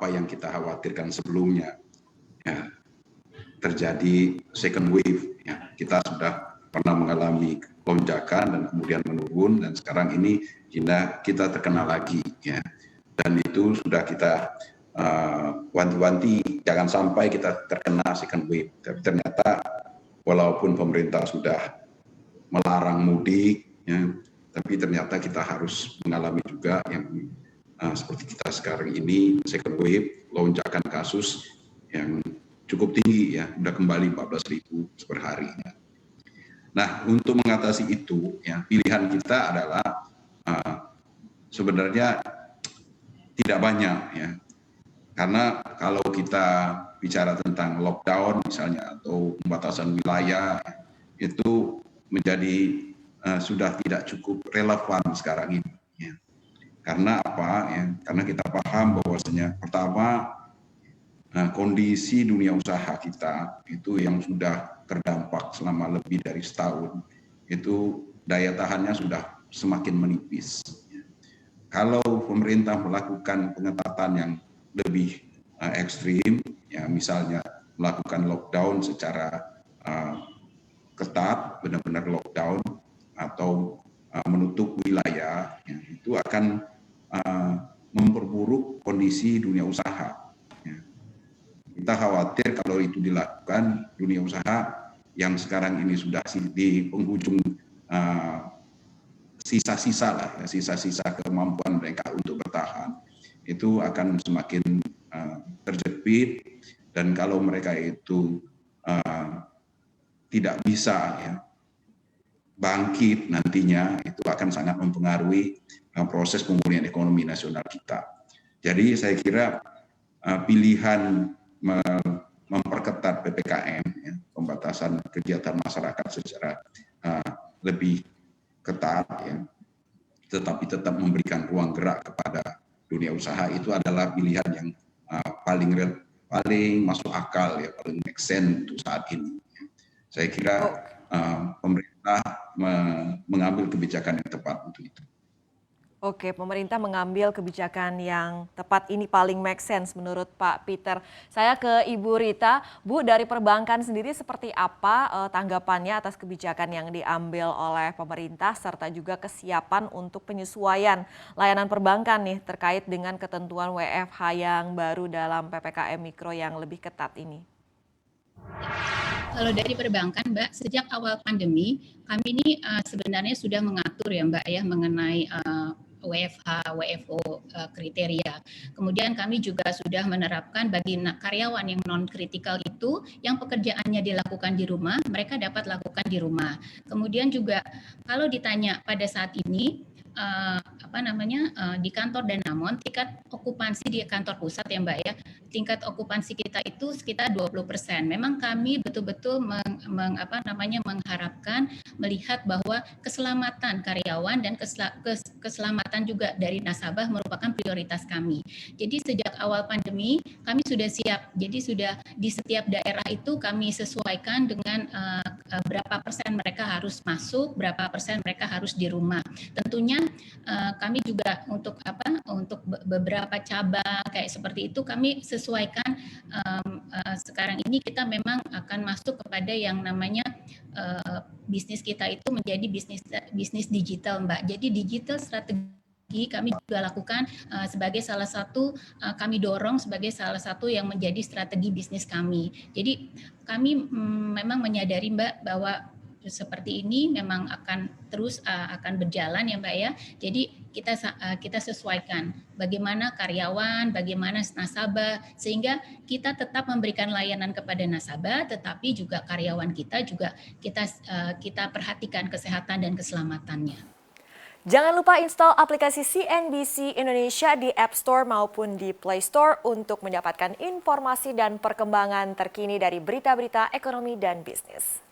apa yang kita khawatirkan sebelumnya, ya, terjadi second wave. Ya. Kita sudah pernah mengalami lonjakan dan kemudian menurun, dan sekarang ini kita terkena lagi. Ya. Dan itu sudah kita wanti-wanti jangan sampai kita terkena second wave. Tapi ternyata walaupun pemerintah sudah melarang mudik, ya, tapi ternyata kita harus mengalami juga yang seperti kita sekarang ini, second wave, lonjakan kasus yang cukup tinggi, ya, udah kembali 14.000 per hari. Ya. Nah, untuk mengatasi itu, ya, pilihan kita adalah sebenarnya tidak banyak, ya. Karena kalau kita bicara tentang lockdown misalnya atau pembatasan wilayah, itu menjadi sudah tidak cukup relevan sekarang ini. Ya. Karena apa? Ya, karena kita paham bahwasanya pertama kondisi dunia usaha kita itu yang sudah terdampak selama lebih dari setahun, itu daya tahannya sudah semakin menipis. Kalau pemerintah melakukan pengetatan yang lebih ekstrim, ya, misalnya melakukan lockdown secara ketat, benar-benar lockdown atau menutup wilayah, ya, itu akan memperburuk kondisi dunia usaha. Ya. Kita khawatir kalau itu dilakukan, dunia usaha yang sekarang ini sudah di penghujung sisa-sisa lah, ya, sisa-sisa kemampuan mereka untuk bertahan, itu akan semakin terjepit, dan kalau mereka itu tidak bisa, ya, bangkit nantinya, itu akan sangat mempengaruhi proses pemulihan ekonomi nasional kita. Jadi saya kira pilihan memperketat PPKM, ya, pembatasan kegiatan masyarakat secara lebih ketat, ya, tetapi tetap memberikan ruang gerak kepada dunia usaha, itu adalah pilihan yang paling masuk akal, ya, paling make sense untuk saat ini. Saya kira pemerintah mengambil kebijakan yang tepat untuk itu. Oke, pemerintah mengambil kebijakan yang tepat ini paling make sense menurut Pak Peter. Saya ke Ibu Rita. Bu, dari perbankan sendiri seperti apa tanggapannya atas kebijakan yang diambil oleh pemerintah serta juga kesiapan untuk penyesuaian layanan perbankan nih terkait dengan ketentuan WFH yang baru dalam PPKM Mikro yang lebih ketat ini? Kalau dari perbankan, Mbak, sejak awal pandemi, kami ini sebenarnya sudah mengatur, ya, Mbak, ya, mengenai WFH, WFO kriteria. Kemudian kami juga sudah menerapkan bagi karyawan yang non-kritikal itu, yang pekerjaannya dilakukan di rumah, mereka dapat lakukan di rumah. Kemudian juga kalau ditanya pada saat ini, di kantor Danamon, tingkat okupansi di kantor pusat, ya, Mbak, ya, tingkat okupansi kita itu sekitar 20%. Memang kami betul-betul mengharapkan melihat bahwa keselamatan karyawan dan keselamatan juga dari nasabah merupakan prioritas kami. Jadi sejak awal pandemi kami sudah siap. Jadi sudah di setiap daerah itu kami sesuaikan dengan berapa persen mereka harus masuk, berapa persen mereka harus di rumah. Tentunya kami juga untuk beberapa cabang kayak seperti itu kami sesuaikan. Sekarang ini kita memang akan masuk kepada yang namanya bisnis kita itu menjadi bisnis digital, Mbak. Jadi digital strategi kami juga lakukan sebagai salah satu kami dorong sebagai salah satu yang menjadi strategi bisnis kami. Jadi kami memang menyadari, Mbak, bahwa seperti ini memang akan terus akan berjalan, ya, Mbak, ya. Jadi kita sesuaikan bagaimana karyawan, bagaimana nasabah, sehingga kita tetap memberikan layanan kepada nasabah, tetapi juga karyawan kita juga kita perhatikan kesehatan dan keselamatannya. Jangan lupa install aplikasi CNBC Indonesia di App Store maupun di Play Store untuk mendapatkan informasi dan perkembangan terkini dari berita-berita ekonomi dan bisnis.